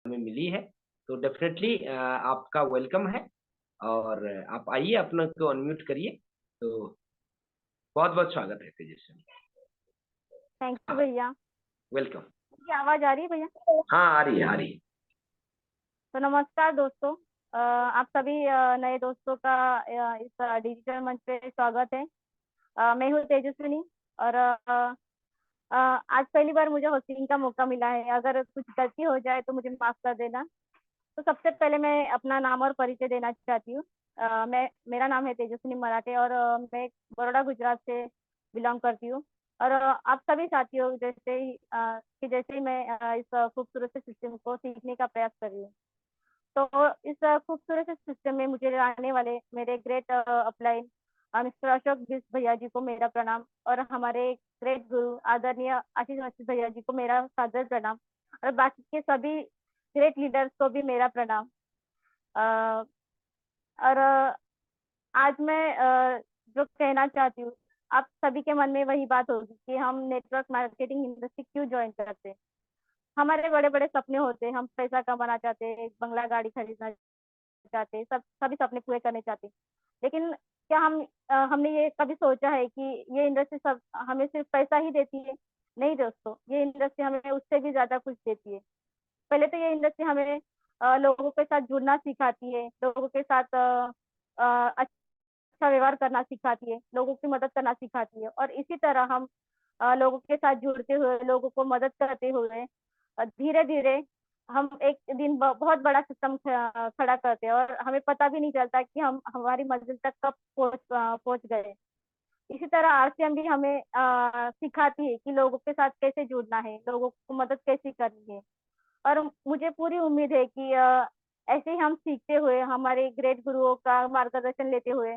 हमें मिली है। तो डेफिनेटली आपका वेलकम है। और आप आइए, अपना को अनम्यूट करिए। तो बहुत बहुत स्वागत है तेजस्वी। थैंक यू हाँ, भैया। वेलकम। मेरी आवाज आ रही है भैया? हाँ, आ रही है, आ रही है। तो नमस्कार दोस्तों। आप सभी नए दोस्तों का इस डिजिटल मंच पे स्वागत है। मैं हूँ तेजस्विनी। और आज पहली बार मुझे होस्टिंग का मौका मिला है। अगर कुछ गलती हो जाए तो मुझे माफ कर देना। तो सबसे पहले मैं अपना नाम और परिचय देना चाहती हूँ। मेरा नाम है तेजस्विनी मराठे और मैं बड़ौदा गुजरात से बिलोंग करती हूँ। और आप सभी साथियों जैसे ही मैं इस खूबसूरत से सिस्टम को सीखने का प्रयास कर रही हूँ। तो इस खूबसूरत से सिस्टम में मुझे लाने वाले मेरे ग्रेट अपलाइन मिस्टर अशोक बिस भैया जी को मेरा प्रणाम। और हमारे ग्रेट गुरु आदरणीय आशीष मस्जिद भैया जी को मेरा सादर प्रणाम। और बाकी के सभी ग्रेट लीडर्स को भी मेरा प्रणाम। अ, और आज मैं जो कहना चाहती हूँ, आप सभी के मन में वही बात होगी कि हम नेटवर्क मार्केटिंग इंडस्ट्री क्यों ज्वाइन करते हैं। हमारे बड़े बड़े सपने होते हैं, हम पैसा कमाना चाहते हैं, एक बंगला गाड़ी खरीदना चाहते हैं, सब सभी सपने पूरे करने चाहते हैं। लेकिन क्या हमने ये कभी सोचा है कि ये इंडस्ट्री सब हमें सिर्फ पैसा ही देती है? नहीं दोस्तों, ये इंडस्ट्री हमें उससे भी ज्यादा कुछ देती है। पहले तो ये इंडस्ट्री हमें लोगों के साथ जुड़ना सिखाती है, लोगों के साथ अच्छा व्यवहार करना सिखाती है, लोगों की मदद करना सिखाती है। और इसी तरह हम लोगों के साथ जुड़ते हुए, लोगों को मदद करते हुए धीरे धीरे हम एक दिन बहुत बड़ा सिस्टम खड़ा करते हैं और हमें पता भी नहीं चलता कि हम हमारी मंजिल तक कब पहुंच गए। इसी तरह आरसीएम भी हमें सिखाती है कि लोगों के साथ कैसे जुड़ना है, लोगों को मदद कैसे करनी है। और मुझे पूरी उम्मीद है कि ऐसे ही हम सीखते हुए, हमारे ग्रेट गुरुओं का मार्गदर्शन लेते हुए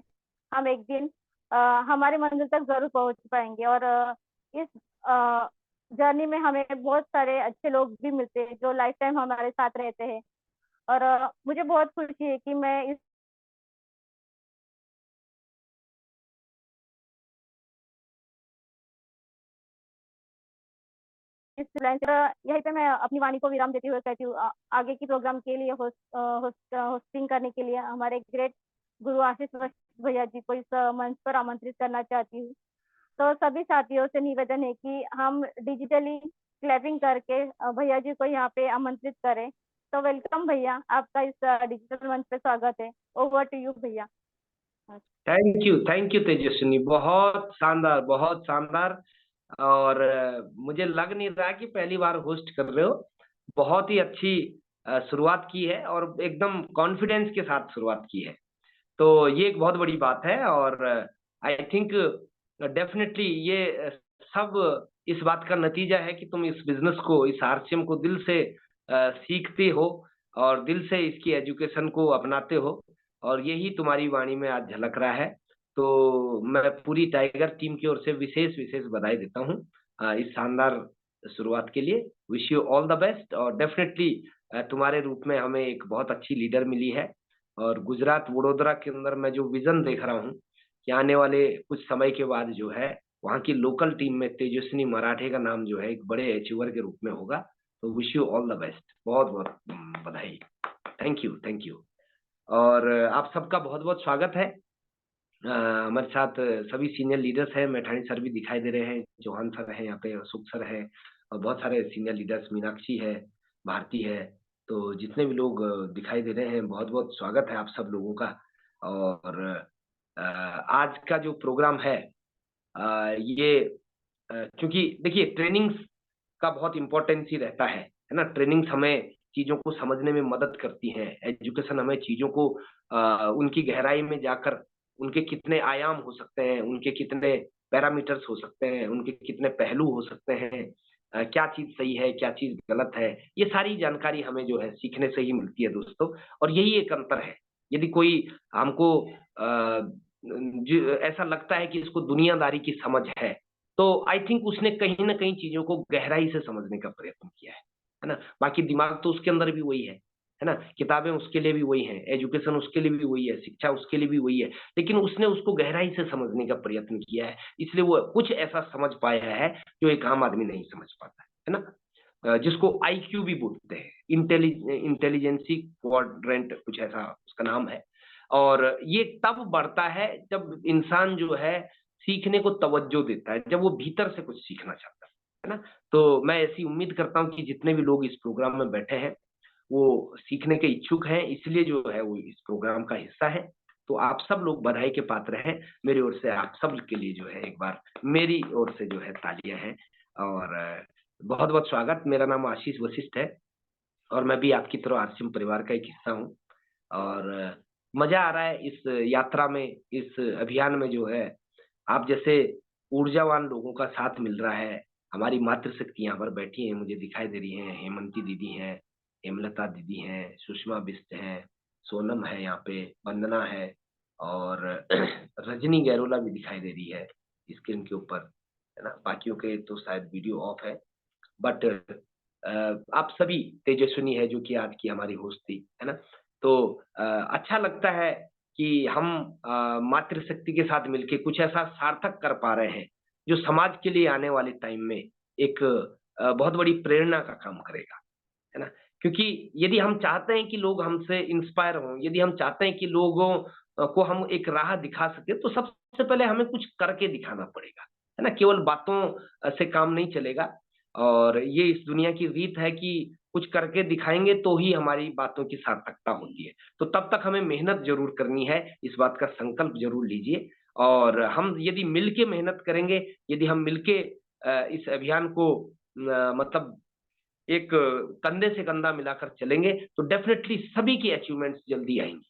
हम एक दिन अ, हमारी मंजिल तक जरूर पहुंच पाएंगे। और इस जर्नी में हमें बहुत सारे अच्छे लोग भी मिलते हैं जो लाइफ टाइम हमारे साथ रहते हैं। और मुझे बहुत खुशी है कि मैं इस लाइन से यहीं पे मैं अपनी वाणी को विराम देते हुए कहती हूँ, आगे की प्रोग्राम के लिए होस्टिंग करने के लिए हमारे ग्रेट गुरु आशीष भैया जी को इस मंच पर आमंत्रित करना चाहती हूँ। तो सभी साथियों से निवेदन है कि हम डिजिटली क्लैपिंग करके भैया जी को यहाँ पे आमंत्रित करें। तो वेलकम भैया, आपका इस डिजिटल मंच पे स्वागत है। ओवर टू यू भैया। थैंक यू तेजस्विनी, बहुत शानदार, बहुत शानदार। और मुझे लग नहीं रहा कि पहली बार होस्ट कर रहे हो। बहुत ही अच्छी शुरुआत की है और एकदम कॉन्फिडेंस के साथ शुरुआत की है। तो ये एक बहुत बड़ी बात है। और आई थिंक डेफिनेटली ये सब इस बात का नतीजा है कि तुम इस बिजनेस को, इस आरसीएम को दिल से सीखते हो और दिल से इसकी एजुकेशन को अपनाते हो। और यही तुम्हारी वाणी में आज झलक रहा है। तो मैं पूरी टाइगर टीम की ओर से विशेष विशेष बधाई देता हूँ इस शानदार शुरुआत के लिए। Wish you all the best. और डेफिनेटली तुम्हारे रूप में हमें एक बहुत अच्छी लीडर मिली है। और गुजरात वडोदरा के अंदर मैं जो विजन देख रहा हूँ कि आने वाले कुछ समय के बाद जो है वहाँ की लोकल टीम में तेजस्विनी मराठे का नाम जो है एक बड़े अचीवर के रूप में होगा। तो wish you all the best, बहुत बहुत बधाई। Thank you, thank you. और आप सबका बहुत बहुत स्वागत है। हमारे साथ सभी सीनियर लीडर्स हैं, मैठाणी सर भी दिखाई दे रहे हैं, चौहान सर हैं यहाँ पे, अशोक सर हैं, और बहुत सारे सीनियर लीडर्स, मीनाक्षी है, भारती है। तो जितने भी लोग दिखाई दे रहे हैं, बहुत बहुत स्वागत है आप सब लोगों का। और आज का जो प्रोग्राम है ये क्योंकि देखिए ट्रेनिंग्स का बहुत इम्पोर्टेंस ही रहता है ना। ट्रेनिंग्स हमें चीजों को समझने में मदद करती हैं। एजुकेशन हमें चीजों को उनकी गहराई में जाकर उनके कितने आयाम हो सकते हैं, उनके कितने पैरामीटर्स हो सकते हैं, उनके कितने पहलू हो सकते हैं, क्या चीज सही है, क्या चीज गलत है, ये सारी जानकारी हमें जो है सीखने से ही मिलती है दोस्तों। और यही एक अंतर है। यदि कोई हमको ऐसा लगता है कि इसको दुनियादारी की समझ है, तो आई थिंक उसने कहीं ना कहीं चीजों को गहराई से समझने का प्रयत्न किया है ना। बाकी दिमाग तो उसके अंदर भी वही है ना। किताबें उसके लिए भी वही हैं, एजुकेशन उसके लिए भी वही है, शिक्षा उसके लिए भी वही है। लेकिन उसने उसको गहराई से समझने का प्रयत्न किया है, इसलिए वो कुछ ऐसा समझ पाया है जो एक आम आदमी नहीं समझ पाता है ना। जिसको आईक्यू भी बोलते हैं, इंटेलिजेंसी क्वाड्रेंट, कुछ ऐसा उसका नाम है। और ये तब बढ़ता है जब इंसान जो है सीखने को तवज्जो देता है, जब वो भीतर से कुछ सीखना चाहता है ना। तो मैं ऐसी उम्मीद करता हूँ कि जितने भी लोग इस प्रोग्राम में बैठे हैं वो सीखने के इच्छुक हैं, इसलिए जो है वो इस प्रोग्राम का हिस्सा है। तो आप सब लोग बधाई के पात्र हैं। मेरी ओर से आप सब के लिए जो है एक बार मेरी ओर से जो है तालियां हैं। और बहुत बहुत स्वागत। मेरा नाम आशीष वशिष्ठ है और मैं भी आपकी तरह आरसीएम परिवार का एक हिस्सा हूँ। और मजा आ रहा है इस यात्रा में, इस अभियान में जो है आप जैसे ऊर्जावान लोगों का साथ मिल रहा है। हमारी मातृशक्ति यहाँ पर बैठी हैं, मुझे दिखाई दे रही हैं। हेमंती दीदी हैं, हेमलता दीदी हैं, सुषमा बिष्ट हैं, सोनम है यहाँ पे, वंदना है, और रजनी गैरोला भी दिखाई दे रही है स्क्रीन के ऊपर, है ना। बाकियों के तो शायद वीडियो ऑफ है, बट आप सभी, तेजस्विनी है जो कि आज की हमारी होस्ट थी, है ना। तो अच्छा लगता है कि हम मातृशक्ति के साथ मिलके कुछ ऐसा सार्थक कर पा रहे हैं जो समाज के लिए आने वाले टाइम में एक बहुत बड़ी प्रेरणा का काम करेगा, है ना। क्योंकि यदि हम चाहते हैं कि लोग हमसे इंस्पायर हों, यदि हम चाहते हैं कि लोगों को हम एक राह दिखा सके, तो सबसे पहले हमें कुछ करके दिखाना पड़ेगा, है ना। केवल बातों से काम नहीं चलेगा। और ये इस दुनिया की रीत है कि कुछ करके दिखाएंगे तो ही हमारी बातों की सार्थकता होती है। तो तब तक हमें मेहनत जरूर करनी है, इस बात का संकल्प जरूर लीजिए। और हम यदि मिलके मेहनत करेंगे, यदि हम मिलके इस अभियान को मतलब एक कंधे से कंधा मिलाकर चलेंगे, तो डेफिनेटली सभी की अचीवमेंट्स जल्दी आएंगी,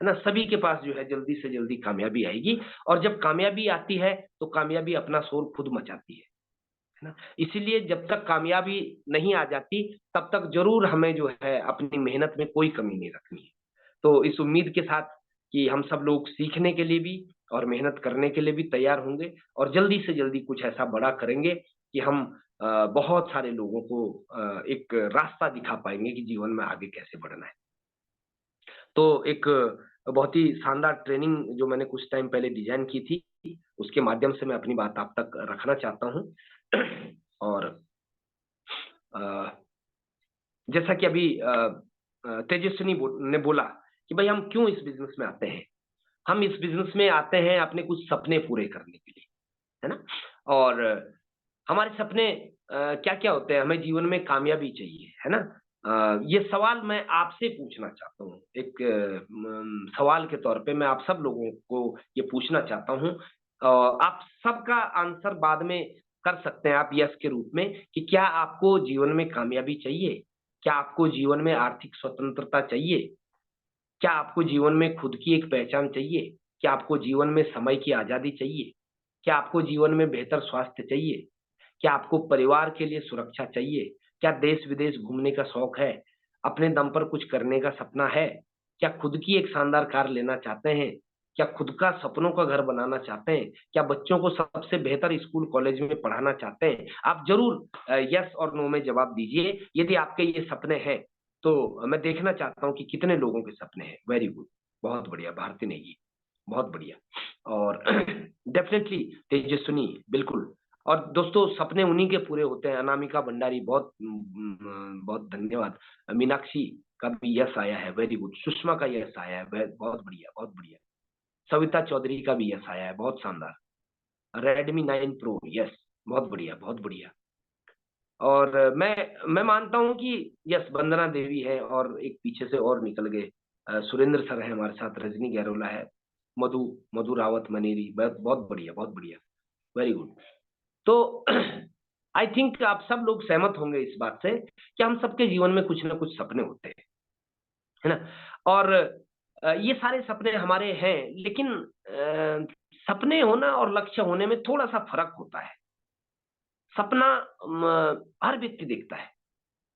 है ना। सभी के पास जो है जल्दी से जल्दी कामयाबी आएगी। और जब कामयाबी आती है तो कामयाबी अपना शोर खुद मचाती है ना। इसीलिए जब तक कामयाबी नहीं आ जाती तब तक जरूर हमें जो है अपनी मेहनत में कोई कमी नहीं रखनी है। तो इस उम्मीद के साथ कि हम सब लोग सीखने के लिए भी और मेहनत करने के लिए भी तैयार होंगे और जल्दी से जल्दी कुछ ऐसा बड़ा करेंगे कि हम बहुत सारे लोगों को एक रास्ता दिखा पाएंगे कि जीवन में आगे कैसे बढ़ना है। तो एक बहुत ही शानदार ट्रेनिंग जो मैंने कुछ टाइम पहले डिजाइन की थी, उसके माध्यम से मैं अपनी बात आप तक रखना चाहता हूँ। और अ, जैसा कि अभी तेजस्विनी ने बोला कि भाई हम क्यों इस बिजनेस में आते हैं। हम इस बिजनेस में आते हैं अपने कुछ सपने पूरे करने के लिए, है ना। और हमारे सपने क्या क्या होते हैं, हमें जीवन में कामयाबी चाहिए, है ना। ये सवाल मैं आपसे पूछना चाहता हूँ, एक सवाल के तौर पे मैं आप सब लोगों को ये पूछना चाहता हूँ। आप सबका आंसर बाद में कर सकते हैं आप यस के रूप में, कि क्या आपको जीवन में कामयाबी चाहिए, क्या आपको जीवन में आर्थिक स्वतंत्रता चाहिए, क्या आपको जीवन में खुद की एक पहचान चाहिए, क्या आपको जीवन में समय की आजादी चाहिए, क्या आपको जीवन में बेहतर स्वास्थ्य चाहिए, क्या आपको परिवार के लिए सुरक्षा चाहिए, क्या देश विदेश घूमने का शौक है, अपने दम पर कुछ करने का सपना है, क्या खुद की एक शानदार कार लेना चाहते हैं, क्या खुद का सपनों का घर बनाना चाहते हैं, क्या बच्चों को सबसे बेहतर स्कूल कॉलेज में पढ़ाना चाहते हैं। आप जरूर यस और नो में जवाब दीजिए यदि आपके ये सपने हैं। तो मैं देखना चाहता हूँ कि कितने लोगों के सपने हैं। वेरी गुड, बहुत बढ़िया भारती नेगी, बहुत बढ़िया। और डेफिनेटली तेजस्विनी, बिल्कुल। और दोस्तों सपने उन्हीं के पूरे होते हैं। अनामिका भंडारी, बहुत बहुत धन्यवाद। मीनाक्षी का भी यस आया है, वेरी गुड। सुषमा का यस आया है, बहुत बढ़िया, बहुत बढ़िया। सविता चौधरी का भी यस आया है, बहुत शानदार। रेडमी 9 प्रो, यस, बहुत बढ़िया, बहुत बढ़िया। और मैं मानता हूं कि यस, वंदना देवी है और एक पीछे से और निकल गए, सुरेंद्र सर है हमारे साथ, रजनी गैरोला है, मधु मधु रावत मनेरी, बहुत बहुत बढ़िया, बहुत बढ़िया, वेरी गुड। तो आई थिंक आप सब लोग सहमत होंगे इस बात से कि हम सबके जीवन में कुछ ना कुछ सपने होते हैं, है ना। और ये सारे सपने हमारे हैं, लेकिन सपने होना और लक्ष्य होने में थोड़ा सा फर्क होता है। सपना हर व्यक्ति देखता है।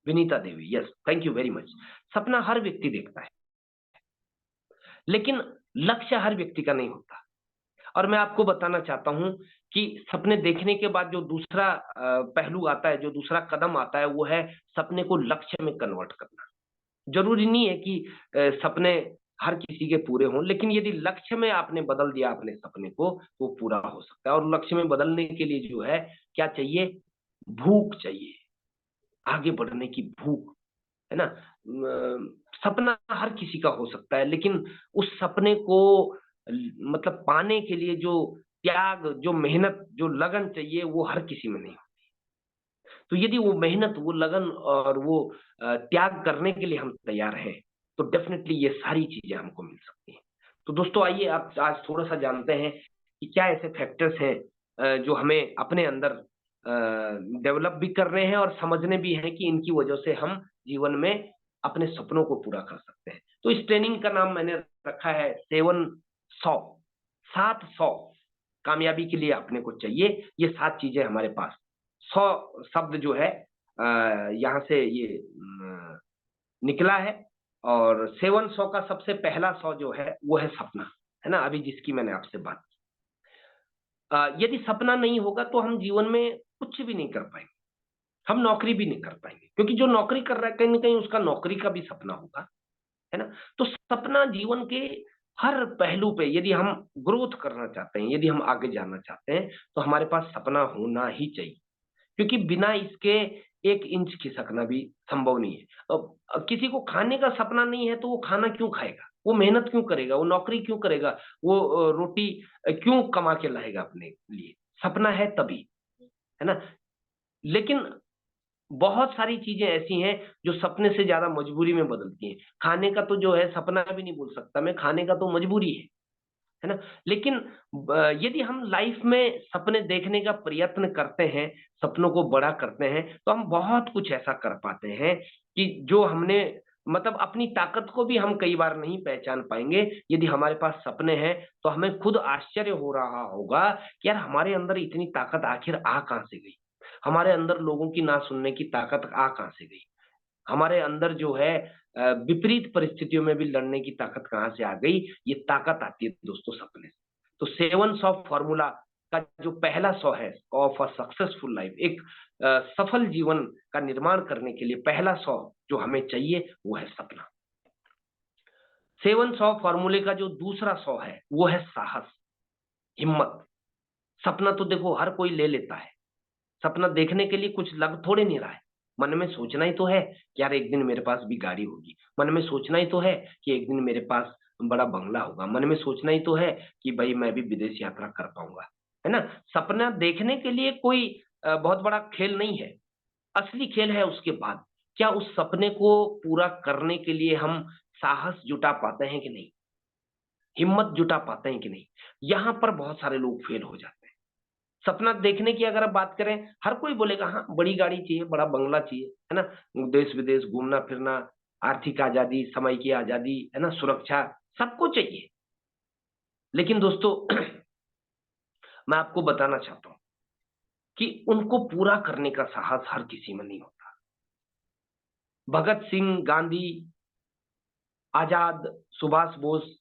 Vinita Devi, yes, thank you very much. Sapna हर व्यक्ति देखता है, लेकिन लक्ष्य हर व्यक्ति का नहीं होता। और मैं आपको बताना चाहता हूं कि सपने देखने के बाद जो दूसरा पहलू आता है, जो दूसरा कदम आता है, वो है सपने को लक्ष्य में कन्वर्ट करना। जरूरी नहीं है कि सपने हर किसी के पूरे हों, लेकिन यदि लक्ष्य में आपने बदल दिया अपने सपने को, तो वो पूरा हो सकता है। और लक्ष्य में बदलने के लिए जो है क्या चाहिए, भूख चाहिए, आगे बढ़ने की भूख, है ना। सपना हर किसी का हो सकता है, लेकिन उस सपने को मतलब पाने के लिए जो त्याग, जो मेहनत, जो लगन चाहिए, वो हर किसी में नहीं होती। तो यदि वो मेहनत, वो लगन और वो त्याग करने के लिए हम तैयार हैं, तो डेफिनेटली ये सारी चीजें हमको मिल सकती हैं। तो दोस्तों आइए आप आज थोड़ा सा जानते हैं कि क्या ऐसे फैक्टर्स हैं जो हमें अपने अंदर डेवलप भी करने हैं और समझने भी हैं कि इनकी वजह से हम जीवन में अपने सपनों को पूरा कर सकते हैं। तो इस ट्रेनिंग का नाम मैंने रखा है 700। 700 कामयाबी के लिए अपने को चाहिए ये 7 चीजें हमारे पास। 100 शब्द जो है यहाँ से ये निकला है। और 700 का सबसे पहला 100 जो है वो है सपना, है ना, अभी जिसकी मैंने आपसे बात की। यदि सपना नहीं होगा तो हम जीवन में कुछ भी नहीं कर पाएंगे, हम नौकरी भी नहीं कर पाएंगे, क्योंकि जो नौकरी कर रहा है कहीं ना कहीं उसका नौकरी का भी सपना होगा, है ना। तो सपना जीवन के हर पहलू पे, यदि हम ग्रोथ करना चाहते हैं, यदि हम आगे जाना चाहते हैं, तो हमारे पास सपना होना ही चाहिए, क्योंकि बिना इसके 1 इंच खिसकना भी संभव नहीं है। किसी को खाने का सपना नहीं है तो वो खाना क्यों खाएगा, वो मेहनत क्यों करेगा, वो नौकरी क्यों करेगा, वो रोटी क्यों कमा के लाएगा अपने लिए। सपना है तभी, है ना। लेकिन बहुत सारी चीजें ऐसी हैं जो सपने से ज्यादा मजबूरी में बदलती हैं। खाने का तो जो है सपना भी नहीं बोल सकता मैं, खाने का तो मजबूरी है ना। लेकिन यदि हम लाइफ में सपने देखने का प्रयत्न करते हैं, सपनों को बड़ा करते हैं, तो हम बहुत कुछ ऐसा कर पाते हैं कि जो हमने मतलब अपनी ताकत को भी हम कई बार नहीं पहचान पाएंगे। यदि हमारे पास सपने हैं तो हमें खुद आश्चर्य हो रहा होगा कि यार हमारे अंदर इतनी ताकत आखिर आ कहां से गई, हमारे अंदर लोगों की ना सुनने की ताकत आ कहां से गई, हमारे अंदर जो है विपरीत परिस्थितियों में भी लड़ने की ताकत कहाँ से आ गई। ये ताकत आती है दोस्तों सपने से। तो 700 फॉर्मूला का जो पहला 100 है ऑफ अ सक्सेसफुल लाइफ, एक सफल जीवन का निर्माण करने के लिए पहला 100 जो हमें चाहिए वो है सपना। 700 फॉर्मूले का जो दूसरा 100 है वो है साहस, हिम्मत। सपना तो देखो हर कोई ले लेता है, सपना देखने के लिए कुछ लग थोड़े नहीं रहा है। मन में सोचना ही तो है कि यार एक दिन मेरे पास भी गाड़ी होगी, मन में सोचना ही तो है कि एक दिन मेरे पास बड़ा बंगला होगा, मन में सोचना ही तो है कि भाई मैं भी विदेश यात्रा कर पाऊंगा, है ना। सपना देखने के लिए कोई बहुत बड़ा खेल नहीं है, असली खेल है उसके बाद। क्या उस सपने को पूरा करने के लिए हम साहस जुटा पाते हैं कि नहीं, हिम्मत जुटा पाते हैं कि नहीं। यहां पर बहुत सारे लोग फेल हो जाते हैं। सपना देखने की अगर आप बात करें, हर कोई बोलेगा हाँ बड़ी गाड़ी चाहिए, बड़ा बंगला चाहिए, है ना, देश विदेश घूमना फिरना, आर्थिक आजादी, समय की आजादी, है ना, सुरक्षा, सबको चाहिए। लेकिन दोस्तों मैं आपको बताना चाहता हूं कि उनको पूरा करने का साहस हर किसी में नहीं होता। भगत सिंह, गांधी, आजाद, सुभाष बोस,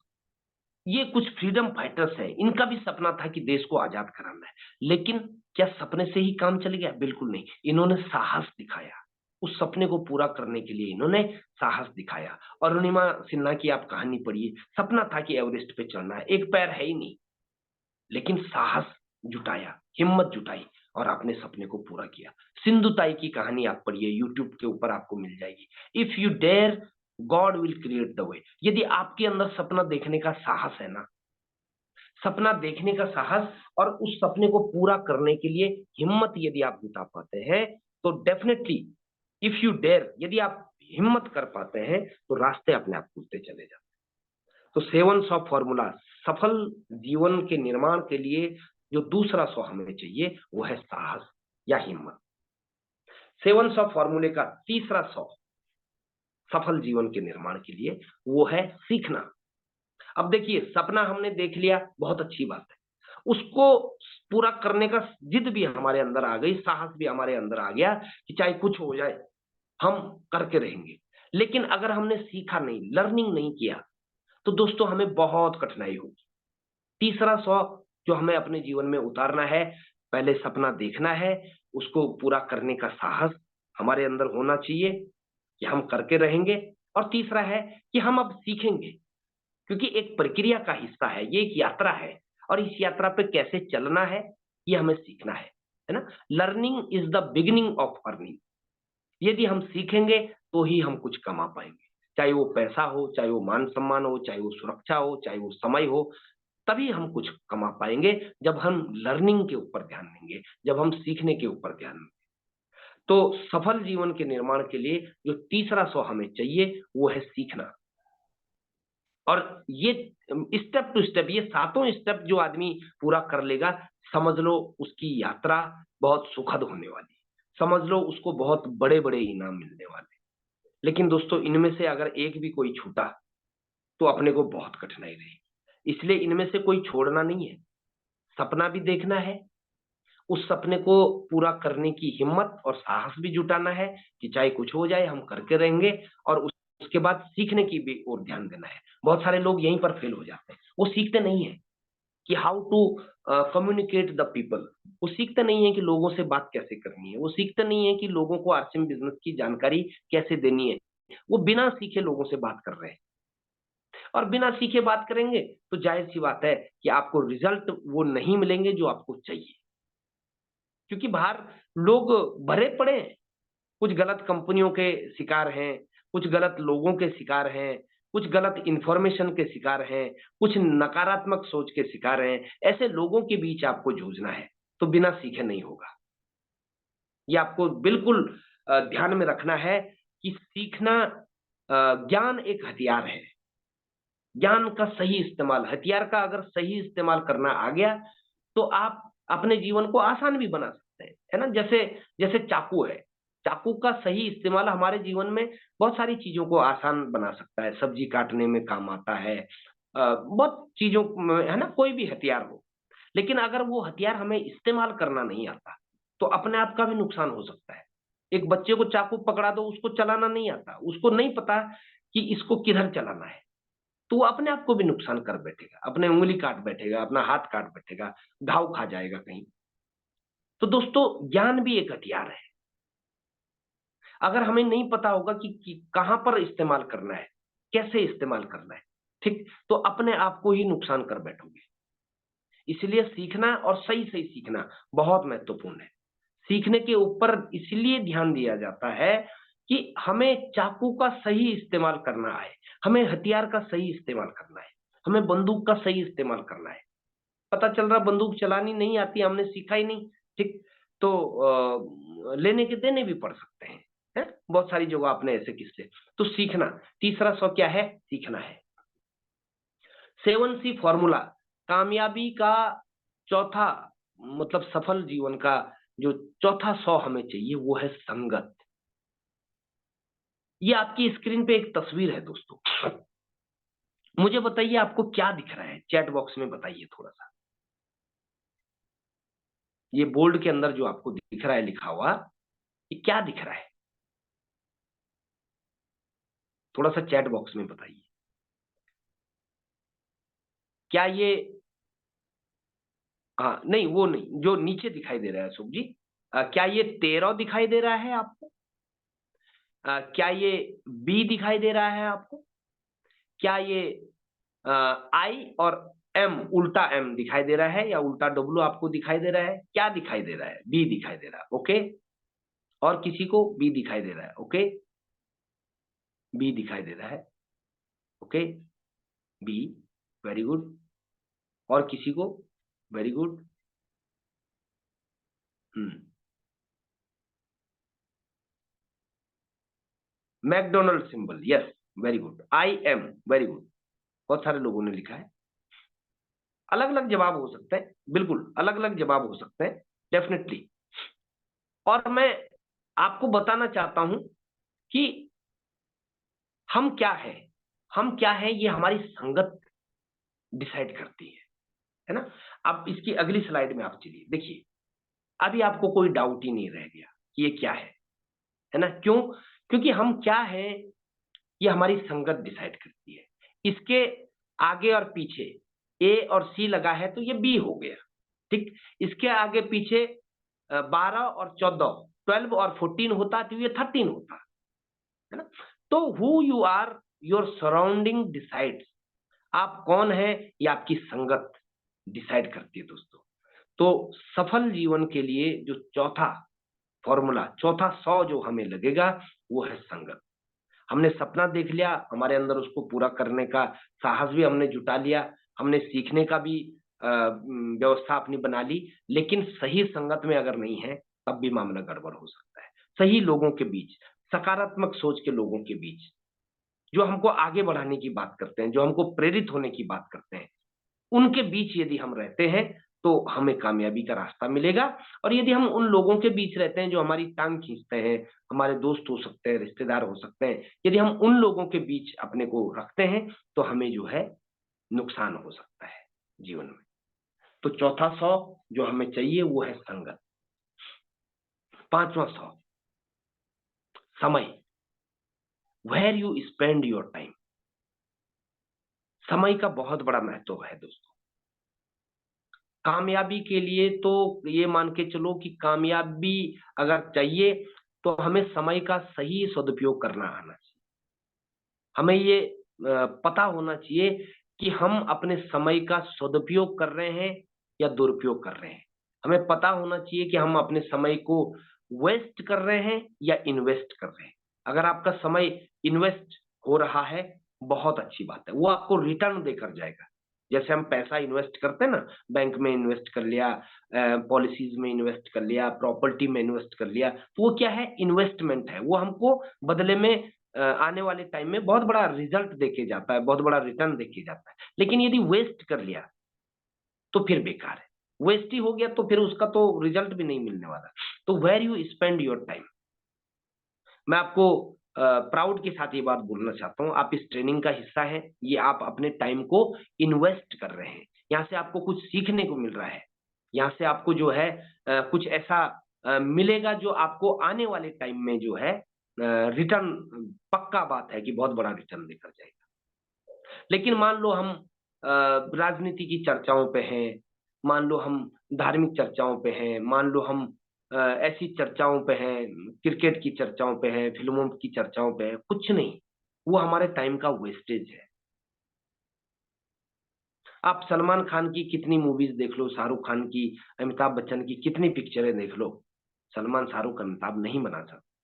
ये कुछ फ्रीडम फाइटर्स हैं, इनका भी सपना था कि देश को आजाद कराना है। लेकिन क्या सपने से ही काम चल गया? बिल्कुल नहीं। इन्होंने साहस दिखाया, उस सपने को पूरा करने के लिए इन्होंने साहस दिखाया। और अरुणिमा सिन्हा की आप कहानी पढ़िए, सपना था कि एवरेस्ट पे चढ़ना है, एक पैर है ही नहीं, लेकिन साहस जुटाया, हिम्मत जुटाई और अपने सपने को पूरा किया। सिंधु ताई की कहानी आप पढ़िए, यूट्यूब के ऊपर आपको मिल जाएगी। If you dare God will create the way. यदि आपके अंदर सपना देखने का साहस है ना, सपना देखने का साहस और उस सपने को पूरा करने के लिए हिम्मत यदि आप जुटा पाते हैं, तो डेफिनेटली इफ यू डेयर, यदि आप हिम्मत कर पाते हैं, तो रास्ते अपने आप खुलते चले जाते हैं। तो 700 फॉर्मूला, सफल जीवन के निर्माण के लिए जो दूसरा 100 हमें चाहिए वो है साहस या हिम्मत। 700 फॉर्मूले का तीसरा 100 सफल जीवन के निर्माण के लिए वो है सीखना। अब देखिए सपना हमने देख लिया, बहुत अच्छी बात है, उसको पूरा करने का जिद भी हमारे अंदर आ गई, साहस भी हमारे अंदर आ गया कि चाहे कुछ हो जाए हम करके रहेंगे। लेकिन अगर हमने सीखा नहीं, लर्निंग नहीं किया, तो दोस्तों हमें बहुत कठिनाई होगी। तीसरा 100 जो हमें अपने जीवन में उतारना है, पहले सपना देखना है, उसको पूरा करने का साहस हमारे अंदर होना चाहिए कि हम करके रहेंगे। और तीसरा है कि हम अब सीखेंगे, क्योंकि एक प्रक्रिया का हिस्सा है, ये एक यात्रा है और इस यात्रा पे कैसे चलना है ये हमें सीखना है ना। Learning is the beginning of earning. यदि हम सीखेंगे तो ही हम कुछ कमा पाएंगे, चाहे वो पैसा हो, चाहे वो मान सम्मान हो, चाहे वो सुरक्षा हो, चाहे वो समय हो, तभी हम कुछ कमा पाएंगे जब हम लर्निंग के ऊपर ध्यान देंगे, जब हम सीखने के ऊपर ध्यान देंगे। तो सफल जीवन के निर्माण के लिए जो तीसरा सौ हमें चाहिए वो है सीखना। और ये स्टेप टू स्टेप, ये सातों स्टेप जो आदमी पूरा कर लेगा, समझ लो उसकी यात्रा बहुत सुखद होने वाली, समझ लो उसको बहुत बड़े बड़े इनाम मिलने वाले। लेकिन दोस्तों इनमें से अगर एक भी कोई छूटा तो अपने को बहुत कठिनाई रहेगी। इसलिए इनमें से कोई छोड़ना नहीं है, सपना भी देखना है, उस सपने को पूरा करने की हिम्मत और साहस भी जुटाना है कि चाहे कुछ हो जाए हम करके रहेंगे, और उसके बाद सीखने की भी ओर ध्यान देना है। बहुत सारे लोग यहीं पर फेल हो जाते हैं, वो सीखते नहीं है कि how to communicate the people, वो सीखते नहीं है कि लोगों से बात कैसे करनी है, वो सीखते नहीं है कि लोगों को आरसीएम बिजनेस की जानकारी कैसे देनी है। वो बिना सीखे लोगों से बात कर रहे हैं, और बिना सीखे बात करेंगे तो जाहिर सी बात है कि आपको रिजल्ट वो नहीं मिलेंगे जो आपको चाहिए। क्योंकि बाहर लोग भरे पड़े हैं, कुछ गलत कंपनियों के शिकार हैं, कुछ गलत लोगों के शिकार हैं, कुछ गलत इंफॉर्मेशन के शिकार हैं, कुछ नकारात्मक सोच के शिकार हैं। ऐसे लोगों के बीच आपको जूझना है, तो बिना सीखे नहीं होगा। ये आपको बिल्कुल ध्यान में रखना है कि सीखना, ज्ञान एक हथियार है। ज्ञान का सही इस्तेमाल, हथियार का अगर सही इस्तेमाल करना आ गया तो आप अपने जीवन को आसान भी बना सकते हैं, है ना। जैसे जैसे चाकू है, चाकू का सही इस्तेमाल हमारे जीवन में बहुत सारी चीजों को आसान बना सकता है, सब्जी काटने में काम आता है, बहुत चीजों में, है ना, कोई भी हथियार हो। लेकिन अगर वो हथियार हमें इस्तेमाल करना नहीं आता तो अपने आप का भी नुकसान हो सकता है। एक बच्चे को चाकू पकड़ा दो, उसको चलाना नहीं आता, उसको नहीं पता कि इसको किधर चलाना है, तो वो अपने आप को भी नुकसान कर बैठेगा, अपने उंगली काट बैठेगा, अपना हाथ काट बैठेगा, घाव खा जाएगा कहीं। तो दोस्तों ज्ञान भी एक हथियार है। अगर हमें नहीं पता होगा कि कहां पर इस्तेमाल करना है, कैसे इस्तेमाल करना है, ठीक, तो अपने आप को ही नुकसान कर बैठोगे। इसलिए सीखना और सही सही सीखना बहुत महत्वपूर्ण है। सीखने के ऊपर इसलिए ध्यान दिया जाता है कि हमें चाकू का सही इस्तेमाल करना आए, हमें हथियार का सही इस्तेमाल करना है, हमें बंदूक का सही इस्तेमाल करना है। पता चल रहा बंदूक चलानी नहीं आती, हमने सीखा ही नहीं, ठीक, तो लेने के देने भी पड़ सकते हैं, है? बहुत सारी जगह आपने ऐसे किस्से। तो सीखना, तीसरा सौ क्या है? सीखना है। 7C फॉर्मूला, कामयाबी का चौथा, मतलब सफल जीवन का जो चौथा सौ हमें चाहिए वो है संगत। ये आपकी स्क्रीन पे एक तस्वीर है दोस्तों, मुझे बताइए आपको क्या दिख रहा है, चैट बॉक्स में बताइए थोड़ा सा। ये बोल्ड के अंदर जो आपको दिख रहा है लिखा हुआ, ये क्या दिख रहा है? थोड़ा सा चैट बॉक्स में बताइए। क्या ये, हाँ नहीं वो नहीं, जो नीचे दिखाई दे रहा है शुभ जी, क्या ये 13 दिखाई दे रहा है आपको? क्या ये बी दिखाई दे रहा है आपको? क्या ये आई और एम, उल्टा एम दिखाई दे रहा है, या उल्टा डब्ल्यू आपको दिखाई दे रहा है? क्या दिखाई दे रहा है? बी दिखाई दे रहा है, ओके। और किसी को बी दिखाई दे रहा है, ओके, बी दिखाई दे रहा है, ओके, बी, वेरी गुड। और किसी को? Very good. McDonald symbol, yes, very good. I am, very good. बहुत सारे लोगों ने लिखा है। अलग अलग जवाब हो सकते हैं, बिल्कुल अलग अलग जवाब हो सकते हैं, डेफिनेटली। और मैं आपको बताना चाहता हूं कि हम क्या है, हम क्या है ये हमारी संगत डिसाइड करती है ना। अब इसकी अगली स्लाइड में आप चलिए देखिए, अभी आपको कोई डाउट ही नहीं रह गया कि ये क्या है ना। क्यों? क्योंकि हम क्या है ये हमारी संगत डिसाइड करती है। इसके आगे और पीछे ए और सी लगा है तो ये बी हो गया, ठीक। इसके आगे पीछे 12 और 14, 12 और 14 होता तो ये 13 होता, है ना। तो who you are, your surrounding decides, आप कौन है ये आपकी संगत डिसाइड करती है दोस्तों। तो सफल जीवन के लिए जो चौथा फॉर्मूला, चौथा 100 जो हमें लगेगा वो है संगत। हमने सपना देख लिया, हमारे अंदर उसको पूरा करने का साहस भी हमने जुटा लिया, हमने सीखने का भी व्यवस्था अपनी बना ली, लेकिन सही संगत में अगर नहीं है तब भी मामला गड़बड़ हो सकता है। सही लोगों के बीच, सकारात्मक सोच के लोगों के बीच, जो हमको आगे बढ़ाने की बात करते हैं, जो हमको प्रेरित होने की बात करते हैं, उनके बीच यदि हम रहते हैं तो हमें कामयाबी का रास्ता मिलेगा। और यदि हम उन लोगों के बीच रहते हैं जो हमारी टांग खींचते हैं, हमारे दोस्त हो सकते हैं, रिश्तेदार हो सकते हैं, यदि हम उन लोगों के बीच अपने को रखते हैं तो हमें जो है नुकसान हो सकता है जीवन में। तो चौथा 100 जो हमें चाहिए वो है संगत। पांचवा 100 समय, where you spend your time. समय का बहुत बड़ा महत्व है दोस्तों। कामयाबी के लिए तो ये मान के चलो कि कामयाबी अगर चाहिए तो हमें समय का सही सदुपयोग करना आना चाहिए। हमें ये पता होना चाहिए कि हम अपने समय का सदुपयोग कर रहे हैं या दुरुपयोग कर रहे हैं। हमें पता होना चाहिए कि हम अपने समय को वेस्ट कर रहे हैं या इन्वेस्ट कर रहे हैं। अगर आपका समय इन्वेस्ट हो रहा है, बहुत अच्छी बात है, वो आपको रिटर्न देकर जाएगा। जैसे हम पैसा इन्वेस्ट करते हैं ना, बैंक में इन्वेस्ट कर लिया, पॉलिसीज में इन्वेस्ट कर लिया, प्रॉपर्टी में इन्वेस्ट कर लिया, तो वो क्या है, इन्वेस्टमेंट है। वो हमको बदले में आने वाले टाइम में बहुत बड़ा रिजल्ट देके जाता है, बहुत बड़ा रिटर्न देके जाता है। लेकिन यदि वेस्ट कर लिया तो फिर बेकार है। वेस्ट ही हो गया तो फिर उसका तो रिजल्ट भी नहीं मिलने वाला। तो where you spend your time, मैं आपको प्राउड के साथ ये बात बोलना चाहता हूँ, आप इस ट्रेनिंग का हिस्सा हैं। ये आप अपने टाइम को इन्वेस्ट कर रहे हैं। यहाँ से आपको कुछ सीखने को मिल रहा है। यहाँ से आपको जो है कुछ ऐसा मिलेगा जो आपको आने वाले टाइम में जो है रिटर्न, पक्का बात है कि बहुत बड़ा रिटर्न देकर जाएगा। लेकिन मान लो हम राजनीति की चर्चाओं पे हैं, मान लो हम धार्मिक चर्चाओं पे हैं, मान लो हम ऐसी चर्चाओं पे हैं, क्रिकेट की चर्चाओं पे हैं, फिल्मों की चर्चाओं पे हैं, कुछ नहीं, वो हमारे टाइम का वेस्टेज है। आप सलमान खान की कितनी मूवीज देख लो, शाहरुख खान की, अमिताभ बच्चन की कितनी पिक्चरें देख लो, सलमान शाहरुख अमिताभ नहीं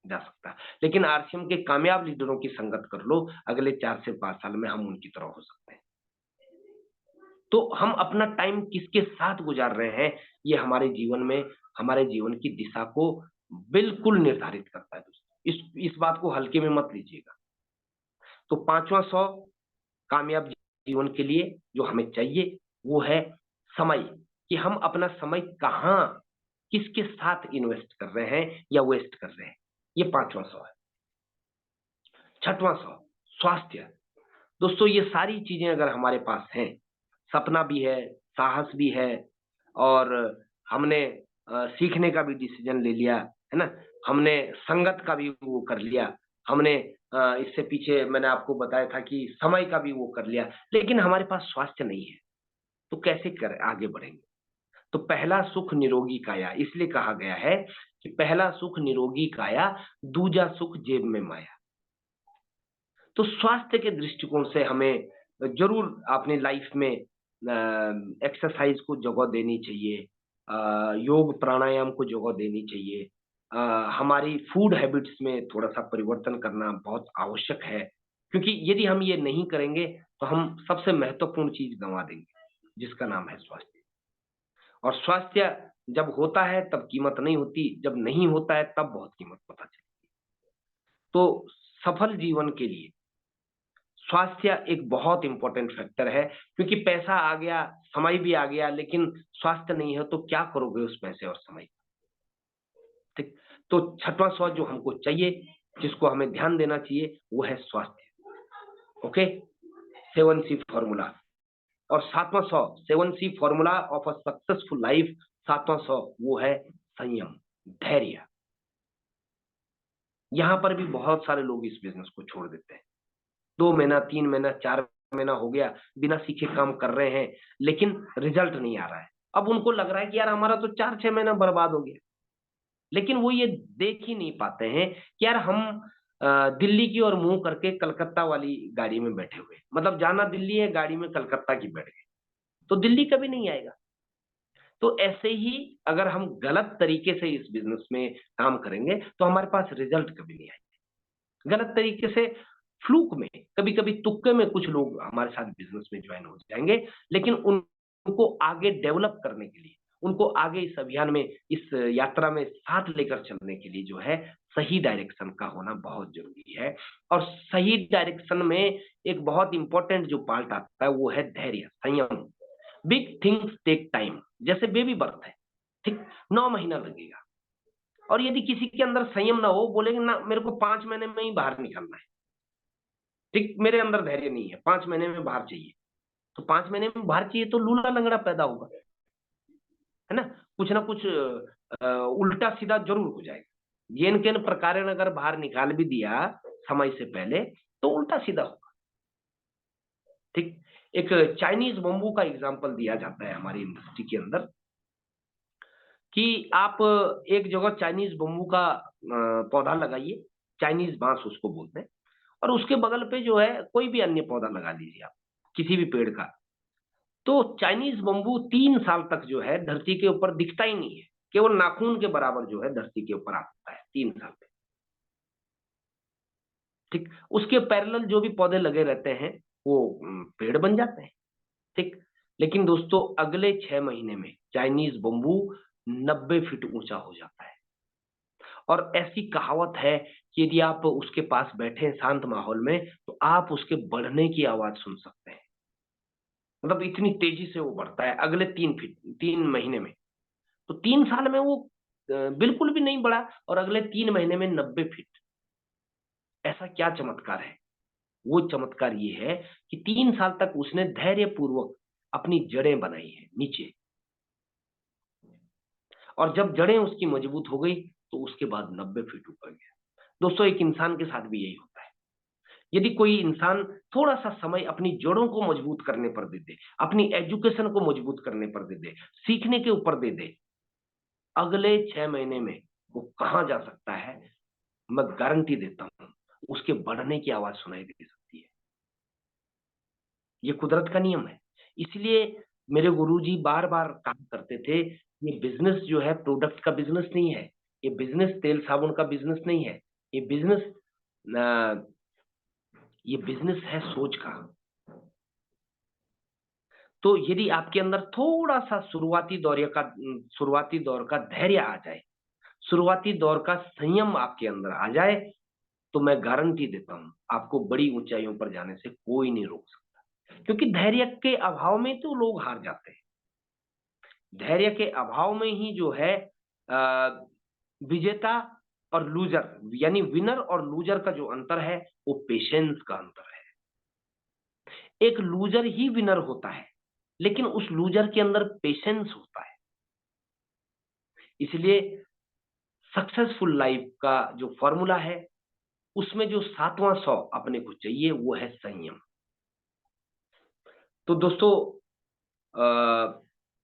जा सकता। लेकिन आरसीएम के कामयाब लीडरों की संगत कर लो, अगले 4 से 5 साल में हम उनकी तरह हो सकते हैं। तो हम अपना टाइम किसके साथ गुजार रहे हैं, ये हमारे जीवन में, हमारे जीवन की दिशा को बिल्कुल निर्धारित करता है दोस्तों। इस बात को हल्के में मत लीजिएगा। तो पांचवा 100 कामयाब जीवन के लिए जो हमें चाहिए वो है समय, कि हम अपना समय कहाँ, किसके साथ इन्वेस्ट कर रहे हैं या वेस्ट कर रहे हैं। ये पांचवा 100 है। छठवां 100 स्वास्थ्य। दोस्तों ये सारी चीजें अगर हमारे पास हैं, सपना भी है, साहस भी है, और हमने सीखने का भी डिसीजन ले लिया है ना, हमने संगत का भी वो कर लिया, हमने इससे पीछे मैंने आपको बताया था कि समय का भी वो कर लिया, लेकिन हमारे पास स्वास्थ्य नहीं है, तो कैसे कर आगे बढ़ेंगे। तो पहला सुख निरोगी काया, इसलिए कहा गया है कि पहला सुख निरोगी काया, दूजा सुख जेब में माया। तो स्वास्थ्य के दृष्टिकोण से हमें जरूर अपनी लाइफ में एक्सरसाइज को जगह देनी चाहिए, योग प्राणायाम को जगह देनी चाहिए, हमारी फूड हैबिट्स में थोड़ा सा परिवर्तन करना बहुत आवश्यक है, क्योंकि यदि हम ये नहीं करेंगे तो हम सबसे महत्वपूर्ण चीज गंवा देंगे, जिसका नाम है स्वास्थ्य। और स्वास्थ्य जब होता है तब कीमत नहीं होती, जब नहीं होता है तब बहुत कीमत पता चलती है। तो सफल जीवन के लिए स्वास्थ्य एक बहुत इंपॉर्टेंट फैक्टर है, क्योंकि पैसा आ गया, समय भी आ गया, लेकिन स्वास्थ्य नहीं है तो क्या करोगे उस पैसे और समय का। ठीक। तो छठवां 100 जो हमको चाहिए, जिसको हमें ध्यान देना चाहिए, वो है स्वास्थ्य। Okay, 7C formula. और सातवां 100 7C formula of a successful life, सातवां 100 वो है संयम, धैर्य। यहां पर भी बहुत सारे लोग इस बिजनेस को छोड़ देते हैं। 2 महीना, 3 महीना, 4 महीना हो गया, बिना सीखे काम कर रहे हैं, लेकिन रिजल्ट नहीं आ रहा है। अब उनको लग रहा है कि यार हमारा तो 4-6 महीना बर्बाद हो गया। लेकिन वो ये देख ही नहीं पाते हैं कि यार हम दिल्ली की ओर मुंह करके कलकत्ता वाली गाड़ी में बैठे हुए, मतलब जाना दिल्ली है, गाड़ी में कलकत्ता की बैठ गए, तो दिल्ली कभी नहीं आएगा। तो ऐसे ही अगर हम गलत तरीके से इस बिजनेस में काम करेंगे तो हमारे पास रिजल्ट कभी नहीं आएगा। गलत तरीके से फ्लूक में, कभी कभी तुक्के में कुछ लोग हमारे साथ बिजनेस में ज्वाइन हो जाएंगे, लेकिन उनको आगे डेवलप करने के लिए, उनको आगे इस अभियान में, इस यात्रा में साथ लेकर चलने के लिए जो है सही डायरेक्शन का होना बहुत जरूरी है। और सही डायरेक्शन में एक बहुत इंपॉर्टेंट जो पार्ट आता है वो है धैर्य, संयम। बिग थिंग्स टेक टाइम, जैसे बेबी बर्थ है, ठीक, 9 महीना लगेगा। और यदि किसी के अंदर संयम ना हो, बोलेंगे ना मेरे को 5 महीने में ही बाहर निकलना है, ठीक, मेरे अंदर धैर्य नहीं है, 5 महीने में बाहर चाहिए, तो 5 महीने में बाहर चाहिए तो लूला लंगड़ा पैदा होगा, है ना कुछ उल्टा सीधा जरूर हो जाएगा। जेन केन प्रकार अगर बाहर निकाल भी दिया समय से पहले तो उल्टा सीधा होगा, ठीक। एक चाइनीज बम्बू का एग्जाम्पल दिया जाता है हमारी इंडस्ट्री के अंदर कि आप एक जगह चाइनीज बम्बू का पौधा लगाइए, चाइनीज बांस उसको बोलते हैं, और उसके बगल पे जो है कोई भी अन्य पौधा लगा लीजिए आप, किसी भी पेड़ का। तो चाइनीज बम्बू 3 साल तक जो है धरती के ऊपर दिखता ही नहीं है, केवल नाखून के बराबर जो है धरती के ऊपर आता है 3 साल में, ठीक। उसके पैरेलल जो भी पौधे लगे रहते हैं वो पेड़ बन जाते हैं, ठीक। लेकिन दोस्तों अगले 6 महीने में चाइनीज बम्बू 90 फीट ऊंचा हो जाता है। और ऐसी कहावत है कि यदि आप उसके पास बैठे हैं शांत माहौल में तो आप उसके बढ़ने की आवाज सुन सकते हैं। मतलब इतनी तेजी से वो बढ़ता है अगले 3 फीट 3 महीने में। तो 3 साल में वो बिल्कुल भी नहीं बढ़ा, और अगले 3 महीने में 90 फीट। ऐसा क्या चमत्कार है? वो चमत्कार ये है कि 3 साल तक उसने धैर्य पूर्वक अपनी जड़ें बनाई है नीचे, और जब जड़ें उसकी मजबूत हो गई तो उसके बाद 90 फीट ऊपर गया। दोस्तों एक इंसान के साथ भी यही होता है। यदि कोई इंसान थोड़ा सा समय अपनी जड़ों को मजबूत करने पर दे दे, अपनी एजुकेशन को मजबूत करने पर दे दे, सीखने के ऊपर दे दे, अगले 6 महीने में वो कहां जा सकता है, मैं गारंटी देता हूं उसके बढ़ने की आवाज सुनाई दे सकती है। ये कुदरत का नियम है। इसलिए मेरे गुरुजी बार बार कहा करते थे, ये बिजनेस जो है प्रोडक्ट का बिजनेस नहीं है, ये बिजनेस तेल साबुन का बिजनेस नहीं है, ये बिजनेस ये बिजनेस है सोच का। तो यदि आपके अंदर थोड़ा सा शुरुआती दौर का धैर्य आ जाए, शुरुआती दौर का संयम आपके अंदर आ जाए, तो मैं गारंटी देता हूं आपको बड़ी ऊंचाइयों पर जाने से कोई नहीं रोक सकता। क्योंकि धैर्य के अभाव में तो लोग हार जाते हैं। धैर्य के अभाव में ही जो है विजेता और लूजर, यानी विनर और लूजर का जो अंतर है वो पेशेंस का अंतर है। एक लूजर ही विनर होता है, लेकिन उस लूजर के अंदर पेशेंस होता है। इसलिए सक्सेसफुल लाइफ का जो फॉर्मूला है उसमें जो 7वां 100 अपने को चाहिए वो है संयम। तो दोस्तों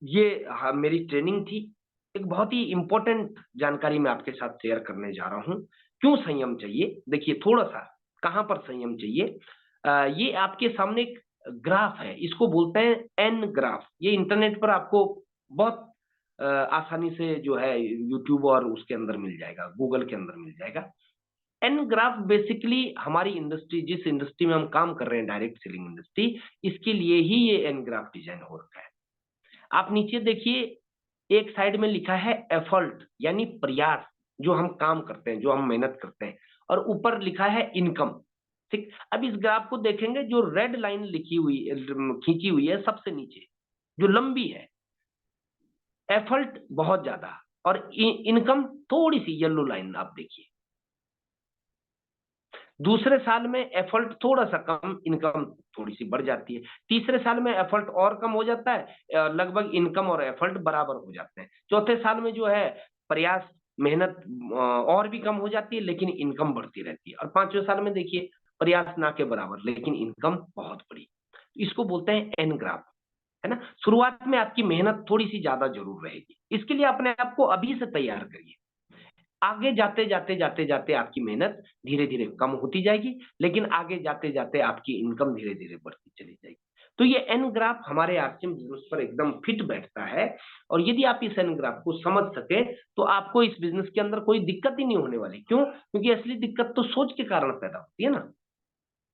ये मेरी ट्रेनिंग थी। एक बहुत ही इंपॉर्टेंट जानकारी मैं आपके साथ शेयर करने जा रहा हूं। क्यों संयम चाहिए, देखिए थोड़ा सा कहां पर संयम चाहिए। ये आपके सामने एक ग्राफ है, इसको बोलते हैं एन ग्राफ। ये इंटरनेट पर आपको बहुत आसानी से जो है यूट्यूब और उसके अंदर मिल जाएगा, गूगल के अंदर मिल जाएगा। एन ग्राफ बेसिकली हमारी इंडस्ट्री, जिस इंडस्ट्री में हम काम कर रहे हैं, डायरेक्ट सेलिंग इंडस्ट्री, इसके लिए ही ये एन ग्राफ डिजाइन हो रखा है। आप नीचे देखिए, एक साइड में लिखा है एफर्ट, यानी प्रयास, जो हम काम करते हैं, जो हम मेहनत करते हैं, और ऊपर लिखा है इनकम, ठीक। अब इस ग्राफ को देखेंगे, जो रेड लाइन लिखी हुई खींची हुई है सबसे नीचे, जो लंबी है, एफर्ट बहुत ज्यादा और इनकम थोड़ी सी येलो लाइन आप देखिए। दूसरे साल में एफर्ट थोड़ा सा कम, इनकम थोड़ी सी बढ़ जाती है। तीसरे साल में एफर्ट और कम हो जाता है, लगभग इनकम और एफर्ट बराबर हो जाते हैं। चौथे साल में जो है प्रयास, मेहनत और भी कम हो जाती है, लेकिन इनकम बढ़ती रहती है। और 5वें साल में देखिए प्रयास ना के बराबर, लेकिन इनकम बहुत बड़ी। इसको बोलते हैं एन ग्राफ, है ना। शुरुआत में आपकी मेहनत थोड़ी सी ज्यादा जरूर रहेगी, इसके लिए अपने आप को अभी से तैयार करिए। आगे जाते जाते जाते जाते आपकी मेहनत धीरे धीरे कम होती जाएगी, लेकिन आगे जाते जाते आपकी इनकम धीरे धीरे बढ़ती चली जाएगी। तो ये एन ग्राफ हमारे आरसीएम बिजनेस पर एकदम फिट बैठता है। और यदि आप इस एन ग्राफ को समझ सके तो आपको इस बिजनेस के अंदर कोई दिक्कत ही नहीं होने वाली। क्यों? क्योंकि असली दिक्कत तो सोच के कारण पैदा होती है ना।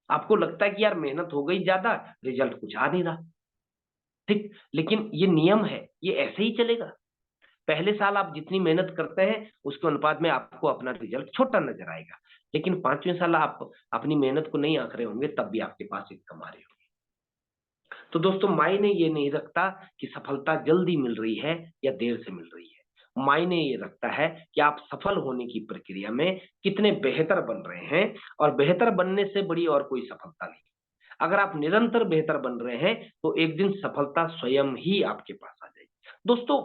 आपको लगता है कि यार मेहनत हो गई ज्यादा, रिजल्ट कुछ आ नहीं रहा, ठीक, लेकिन ये नियम है, ये ऐसे ही चलेगा। पहले साल आप जितनी मेहनत करते हैं उसके अनुपात में आपको अपना रिजल्ट छोटा नजर आएगा, लेकिन 5वें साल आप अपनी मेहनत को नहीं आंक रहे होंगे तब भी आपके पास इनकम आ रही होगी। तो दोस्तों मायने ये नहीं रखता कि सफलता जल्दी मिल रही है या देर से मिल रही है। मायने ये रखता है कि आप सफल होने की प्रक्रिया में कितने बेहतर बन रहे हैं, और बेहतर बनने से बड़ी और कोई सफलता नहीं। अगर आप निरंतर बेहतर बन रहे हैं तो एक दिन सफलता स्वयं ही आपके पास आ जाएगी। दोस्तों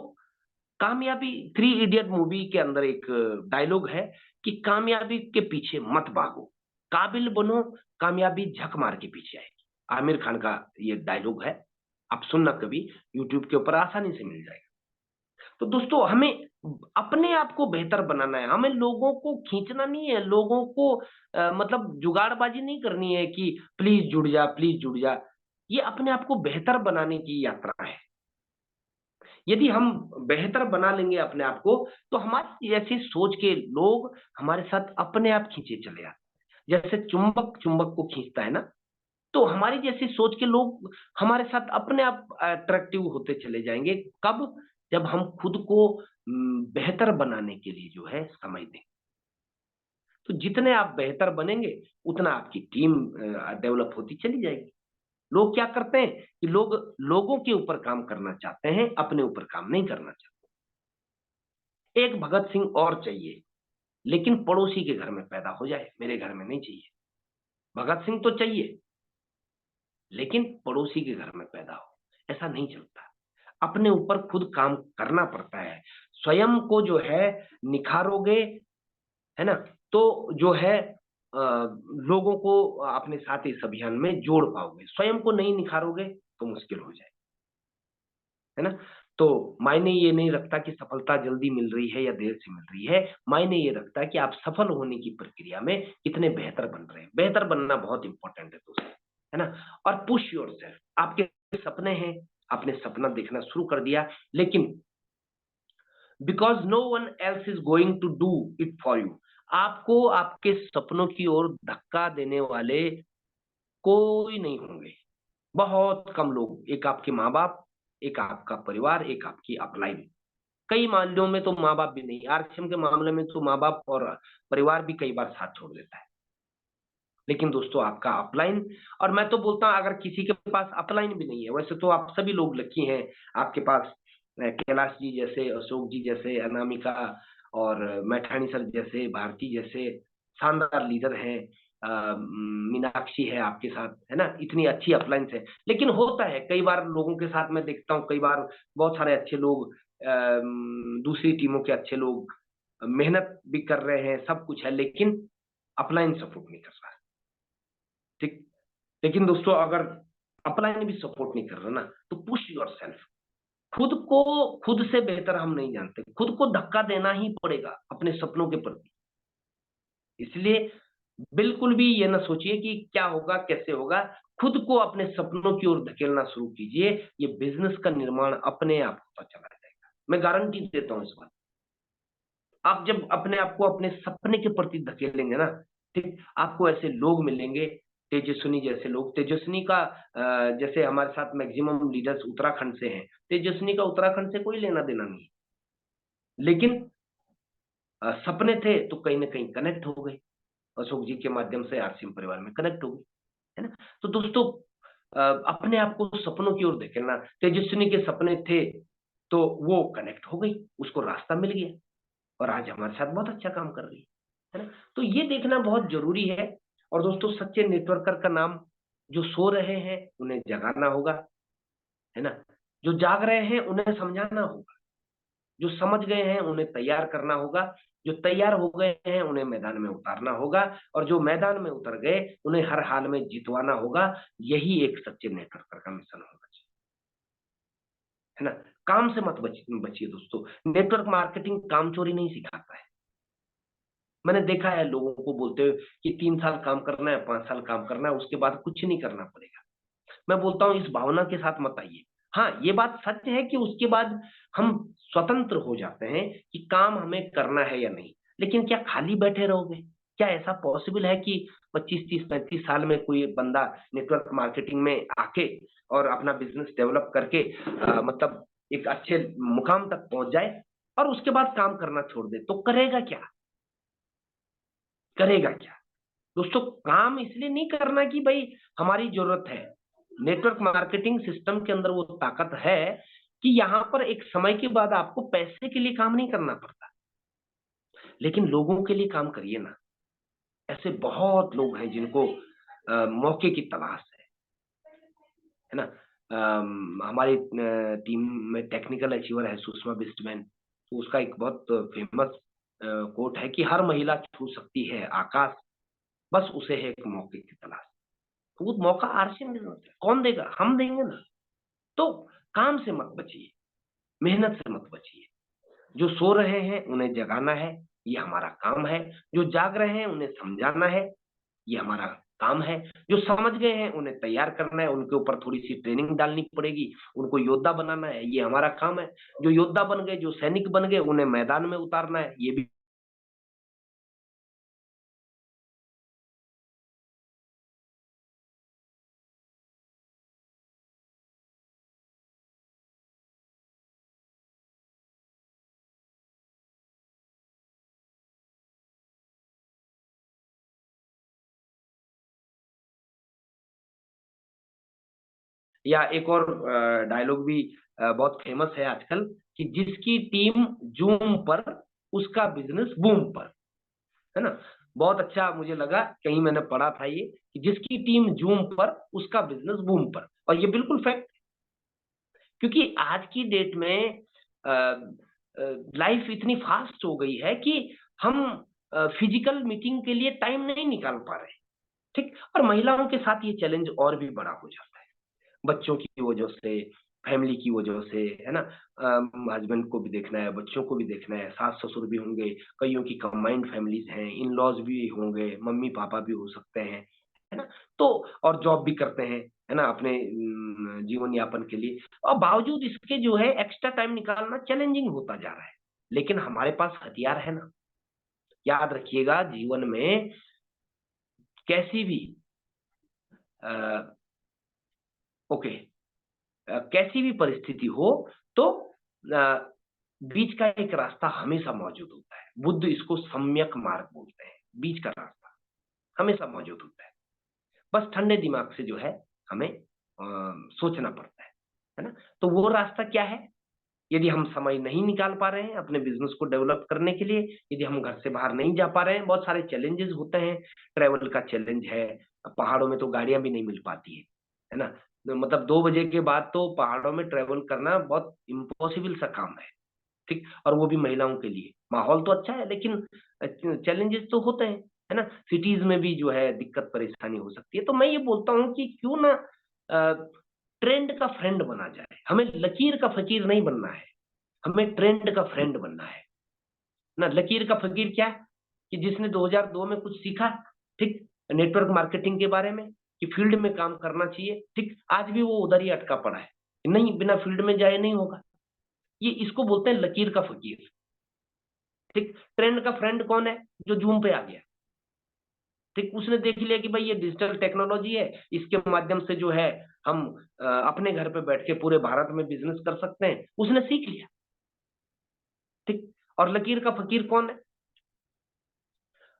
कामयाबी, थ्री इडियट मूवी के अंदर एक डायलॉग है कि कामयाबी के पीछे मत भागो, काबिल बनो, कामयाबी झक मार के पीछे आएगी। आमिर खान का ये डायलॉग है, आप सुनना कभी, यूट्यूब के ऊपर आसानी से मिल जाएगा। तो दोस्तों हमें अपने आप को बेहतर बनाना है, हमें लोगों को खींचना नहीं है, लोगों को मतलब जुगाड़बाजी नहीं करनी है कि प्लीज जुड़ जा, प्लीज जुड़ जा। ये अपने आप को बेहतर बनाने की यात्रा है। यदि हम बेहतर बना लेंगे अपने आप को तो हमारी ऐसी सोच के लोग हमारे साथ अपने आप खींचे चले आते हैं। जैसे चुंबक चुंबक को खींचता है ना, तो हमारी जैसी सोच के लोग हमारे साथ अपने आप अट्रैक्टिव होते चले जाएंगे। कब? जब हम खुद को बेहतर बनाने के लिए जो है समय दें। तो जितने आप बेहतर बनेंगे उतना आपकी टीम डेवलप होती चली जाएगी। लोग क्या करते हैं कि लोग लोगों के ऊपर काम करना चाहते हैं, अपने ऊपर काम नहीं करना चाहते। एक भगत सिंह और चाहिए, लेकिन पड़ोसी के घर में पैदा हो जाए, मेरे घर में नहीं चाहिए। भगत सिंह तो चाहिए लेकिन पड़ोसी के घर में पैदा हो, ऐसा नहीं चलता। अपने ऊपर खुद काम करना पड़ता है। स्वयं को जो है निखारोगे, है ना, तो जो है लोगों को अपने साथ इस अभियान में जोड़ पाओगे। स्वयं को नहीं निखारोगे तो मुश्किल हो जाए, है ना। तो मायने ये नहीं रखता कि सफलता जल्दी मिल रही है या देर से मिल रही है, मायने ये रखता है कि आप सफल होने की प्रक्रिया में कितने बेहतर बन रहे हैं। बेहतर बनना बहुत इंपॉर्टेंट है दोस्तों, है ना। और पुश योरसेल्फ, आपके सपने हैं, आपने सपना देखना शुरू कर दिया, लेकिन because no one else is going to do it for you, आपको आपके सपनों की ओर धक्का देने वाले कोई नहीं होंगे। बहुत कम लोग, एक आपके माँ बाप, एक आपका परिवार, एक आपकी अपलाइन। कई मामलों में तो माँ बाप भी नहीं, आरक्षण के मामले में तो माँ बाप और परिवार भी कई बार साथ छोड़ देता है। लेकिन दोस्तों आपका अपलाइन, और मैं तो बोलता हूं अगर किसी के पास अपलाइन भी नहीं है, वैसे तो आप सभी लोग लकी हैं, आपके पास कैलाश जी जैसे, अशोक जी जैसे, अनामिका और मैठानी सर जैसे, भारती जैसे शानदार लीडर हैं, मीनाक्षी है आपके साथ, है ना, इतनी अच्छी अपलाइंस है। लेकिन होता है कई बार लोगों के साथ मैं देखता हूँ, कई बार बहुत सारे अच्छे लोग, दूसरी टीमों के अच्छे लोग मेहनत भी कर रहे हैं, सब कुछ है, लेकिन अपलाइन सपोर्ट नहीं कर रहा, ठीक। लेकिन दोस्तों अगर अपलाइन भी सपोर्ट नहीं कर रहा ना, तो पुश योरसेल्फ। खुद को खुद से बेहतर हम नहीं जानते, खुद को धक्का देना ही पड़ेगा अपने सपनों के प्रति। इसलिए बिल्कुल भी ये ना सोचिए कि क्या होगा, कैसे होगा। खुद को अपने सपनों की ओर धकेलना शुरू कीजिए, ये बिजनेस का निर्माण अपने आप होता चला जाएगा। मैं गारंटी देता हूँ इस बात। आप जब अपने आप को अपने सपने के प्रति धकेलेंगे ना, ठीक, आपको ऐसे लोग मिलेंगे, तेजस्विनी जैसे लोग। तेजस्विनी का जैसे हमारे साथ मैक्सिमम लीडर्स उत्तराखंड से हैं, तेजस्विनी का उत्तराखंड से कोई लेना देना नहीं, लेकिन सपने थे तो कहीं ना कहीं कनेक्ट हो गए, अशोक जी के माध्यम से आरसीएम परिवार में कनेक्ट हो गई, है ना। तो दोस्तों अपने आप को सपनों की ओर धकेलना, तेजस्विनी के सपने थे तो वो कनेक्ट हो गई, उसको रास्ता मिल गया, और आज हमारे साथ बहुत अच्छा काम कर रही है ना। तो ये देखना बहुत जरूरी है। और दोस्तों सच्चे नेटवर्कर का नाम, जो सो रहे हैं उन्हें जगाना होगा, है ना, जो जाग रहे हैं उन्हें समझाना होगा, जो समझ गए हैं उन्हें तैयार करना होगा, जो तैयार हो गए हैं उन्हें मैदान में उतारना होगा, और जो मैदान में उतर गए उन्हें हर हाल में जितवाना होगा। यही एक सच्चे नेटवर्कर का मिशन होगा, है ना। काम से मत बचिए दोस्तों। नेटवर्क मार्केटिंग काम चोरी नहीं सिखाता है। मैंने देखा है लोगों को बोलते हुए कि 3 साल काम करना है, 5 साल काम करना है, उसके बाद कुछ नहीं करना पड़ेगा। मैं बोलता हूँ इस भावना के साथ मत आइए। हाँ, ये बात सच है कि उसके बाद हम स्वतंत्र हो जाते हैं कि काम हमें करना है या नहीं। लेकिन क्या खाली बैठे रहोगे? क्या ऐसा पॉसिबल है कि 25, 30, 35 साल में कोई बंदा नेटवर्क मार्केटिंग में आके और अपना बिजनेस डेवलप करके मतलब एक अच्छे मुकाम तक पहुंच जाए और उसके बाद काम करना छोड़ दे? तो करेगा क्या? करेगा क्या? दोस्तों, काम इसलिए नहीं करना कि भाई हमारी जरूरत है। नेटवर्क मार्केटिंग सिस्टम के अंदर वो ताकत है कि यहाँ पर एक समय के बाद आपको पैसे के लिए काम नहीं करना पड़ता, लेकिन लोगों के लिए काम करिए ना। ऐसे बहुत लोग हैं जिनको मौके की तलाश है ना। हमारी टीम में टेक्निकल अचीवर है सुषमा बिस्टमैन, तो उसका एक बहुत फेमस कोट है कि हर महिला छू सकती है आकाश, बस उसे है एक मौके की तलाश। तो वो मौका आरसी में मिलता है, कौन देगा? हम देंगे ना। तो काम से मत बचिए, मेहनत से मत बचिए। जो सो रहे हैं उन्हें जगाना है, ये हमारा काम है। जो जाग रहे हैं उन्हें समझाना है, ये हमारा काम है। जो समझ गए हैं उन्हें तैयार करना है, उनके ऊपर थोड़ी सी ट्रेनिंग डालनी पड़ेगी, उनको योद्धा बनाना है, ये हमारा काम है। जो योद्धा बन गए, जो सैनिक बन गए, उन्हें मैदान में उतारना है, ये भी। या एक और डायलॉग भी बहुत फेमस है आजकल कि जिसकी टीम जूम पर, उसका बिजनेस बूम पर, है ना। बहुत अच्छा मुझे लगा, कहीं मैंने पढ़ा था ये कि जिसकी टीम जूम पर, उसका बिजनेस बूम पर। और ये बिल्कुल फैक्ट, क्योंकि आज की डेट में लाइफ इतनी फास्ट हो गई है कि हम फिजिकल मीटिंग के लिए टाइम नहीं निकाल पा रहे। ठीक, और महिलाओं के साथ ये चैलेंज और भी बड़ा हो जाता है, बच्चों की वजह से, फैमिली की वजह से, है ना। हस्बैंड को भी देखना है, बच्चों को भी देखना है, सास ससुर भी होंगे, कईयों की कंबाइंड फैमिलीज हैं, इन लॉज भी होंगे, मम्मी पापा भी हो सकते हैं, है ना। तो और जॉब भी करते हैं, है ना, अपने जीवन यापन के लिए। और बावजूद इसके जो है एक्स्ट्रा टाइम निकालना चैलेंजिंग होता जा रहा है। लेकिन हमारे पास हथियार है ना। याद रखिएगा, जीवन में कैसी भी ओके, कैसी भी परिस्थिति हो, तो अ, बीच का एक रास्ता हमेशा मौजूद होता है। बुद्ध इसको सम्यक मार्ग बोलते हैं, बीच का रास्ता हमेशा मौजूद होता है। बस ठंडे दिमाग से जो है हमें सोचना पड़ता है ना। तो वो रास्ता क्या है? यदि हम समय नहीं निकाल पा रहे हैं अपने बिजनेस को डेवलप करने के लिए, यदि हम घर से बाहर नहीं जा पा रहे हैं, बहुत सारे चैलेंजेस होते हैं। ट्रैवल का चैलेंज है, पहाड़ों में तो गाड़ियां भी नहीं मिल पाती है ना। तो मतलब 2 बजे के बाद तो पहाड़ों में ट्रैवल करना बहुत इम्पॉसिबल सा काम है। ठीक, और वो भी महिलाओं के लिए। माहौल तो अच्छा है, लेकिन चैलेंजेस तो होते हैं, है ना। सिटीज में भी जो है दिक्कत परेशानी हो सकती है। तो मैं ये बोलता हूँ कि क्यों ना ट्रेंड का फ्रेंड बना जाए। हमें लकीर का फकीर नहीं बनना है, हमें ट्रेंड का फ्रेंड बनना है ना। लकीर का फकीर क्या? कि जिसने 2002 में कुछ सीखा, ठीक, नेटवर्क मार्केटिंग के बारे में, कि फील्ड में काम करना चाहिए, ठीक, आज भी वो उधर ही अटका पड़ा है कि नहीं, बिना फील्ड में जाए नहीं होगा। ये इसको बोलते हैं लकीर का फकीर। ठीक, ट्रेंड का फ्रेंड कौन है? जो जूम पे आ गया। ठीक, उसने देख लिया कि भाई ये डिजिटल टेक्नोलॉजी है, इसके माध्यम से जो है हम अपने घर पे बैठ के पूरे भारत में बिजनेस कर सकते हैं, उसने सीख लिया। ठीक, और लकीर का फकीर कौन है?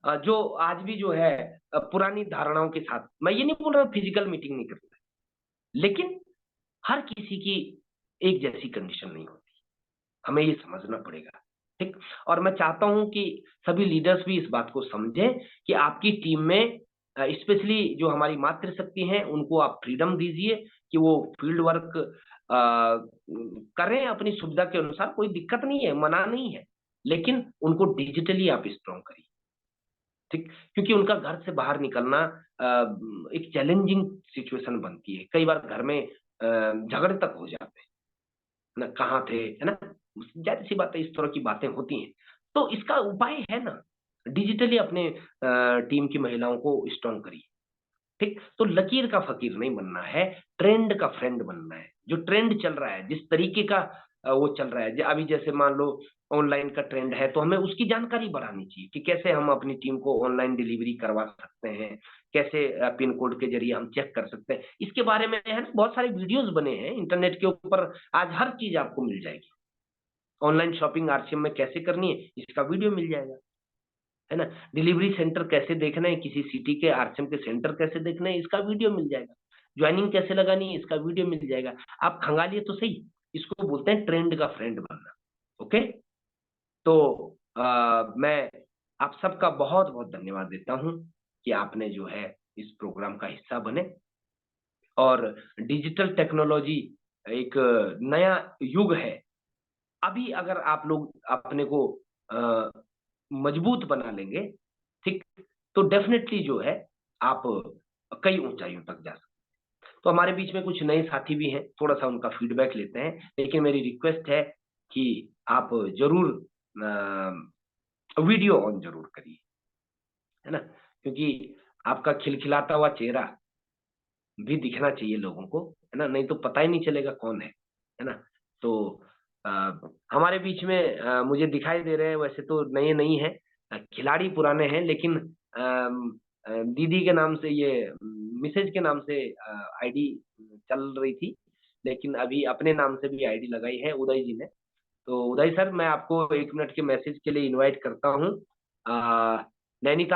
जो आज भी जो है पुरानी धारणाओं के साथ, मैं ये नहीं बोल रहा फिजिकल मीटिंग नहीं करता, लेकिन हर किसी की एक जैसी कंडीशन नहीं होती, हमें ये समझना पड़ेगा। ठीक, और मैं चाहता हूं कि सभी लीडर्स भी इस बात को समझें कि आपकी टीम में स्पेशली जो हमारी मातृशक्ति हैं, उनको आप फ्रीडम दीजिए कि वो फील्ड वर्क करें अपनी सुविधा के अनुसार, कोई दिक्कत नहीं है, मना नहीं है। लेकिन उनको डिजिटली आप स्ट्रॉन्ग करिए। ठीक, क्योंकि उनका घर से बाहर निकलना एक चैलेंजिंग सिचुएशन बनती है। कई बार घर में झगड़े तक हो जाते हैं ना, कहाँ थे, है ना। जाहिर सी बात है, इस तरह की बातें होती हैं। तो इसका उपाय है ना, डिजिटली अपने टीम की महिलाओं को स्ट्रॉन्ग करिए। ठीक, तो लकीर का फकीर नहीं बनना है, ट्रेंड का फ्रेंड बनना है। जो ट्रेंड चल रहा है, जिस तरीके का वो चल रहा है, अभी जैसे मान लो ऑनलाइन का ट्रेंड है, तो हमें उसकी जानकारी बढ़ानी चाहिए कि कैसे हम अपनी टीम को ऑनलाइन डिलीवरी करवा सकते हैं, कैसे पिन कोड के जरिए हम चेक कर सकते हैं। इसके बारे में है ना बहुत सारे वीडियोस बने हैं इंटरनेट के ऊपर, आज हर चीज आपको मिल जाएगी। ऑनलाइन शॉपिंग आरसीएम में कैसे करनी है, इसका वीडियो मिल जाएगा, है ना। डिलीवरी सेंटर कैसे देखना है, किसी सिटी के आरसीएम के सेंटर कैसे देखना है, इसका वीडियो मिल जाएगा। ज्वाइनिंग कैसे लगानी है, इसका वीडियो मिल जाएगा। आप खंगालिए तो सही, इसको बोलते हैं ट्रेंड का फ्रेंड बनना। ओके, तो मैं आप सबका बहुत बहुत धन्यवाद देता हूं कि आपने जो है इस प्रोग्राम का हिस्सा बने। और डिजिटल टेक्नोलॉजी एक नया युग है। अभी अगर आप लोग अपने को अ, मजबूत बना लेंगे, ठीक, तो डेफिनेटली जो है आप कई ऊंचाइयों तक जा सकते हैं। तो हमारे बीच में कुछ नए साथी भी हैं, थोड़ा सा उनका फीडबैक लेते हैं, लेकिन मेरी रिक्वेस्ट है कि आप जरूर वीडियो ऑन जरूर करिए, है ना, क्योंकि आपका खिलखिलाता हुआ चेहरा भी दिखना चाहिए लोगों को, है ना, नहीं तो पता ही नहीं चलेगा कौन है ना। तो अ, हमारे बीच में मुझे दिखाई दे रहे हैं, वैसे तो नए नहीं है, खिलाड़ी पुराने हैं, लेकिन दीदी के नाम से ये मिसेज के नाम से आईडी चल रही थी, लेकिन अभी अपने नाम से भी आईडी लगाई है उदय जी ने। तो उदय सर, मैं आपको 1 मिनट के मैसेज के लिए इनवाइट करता हूँ। नैनीताल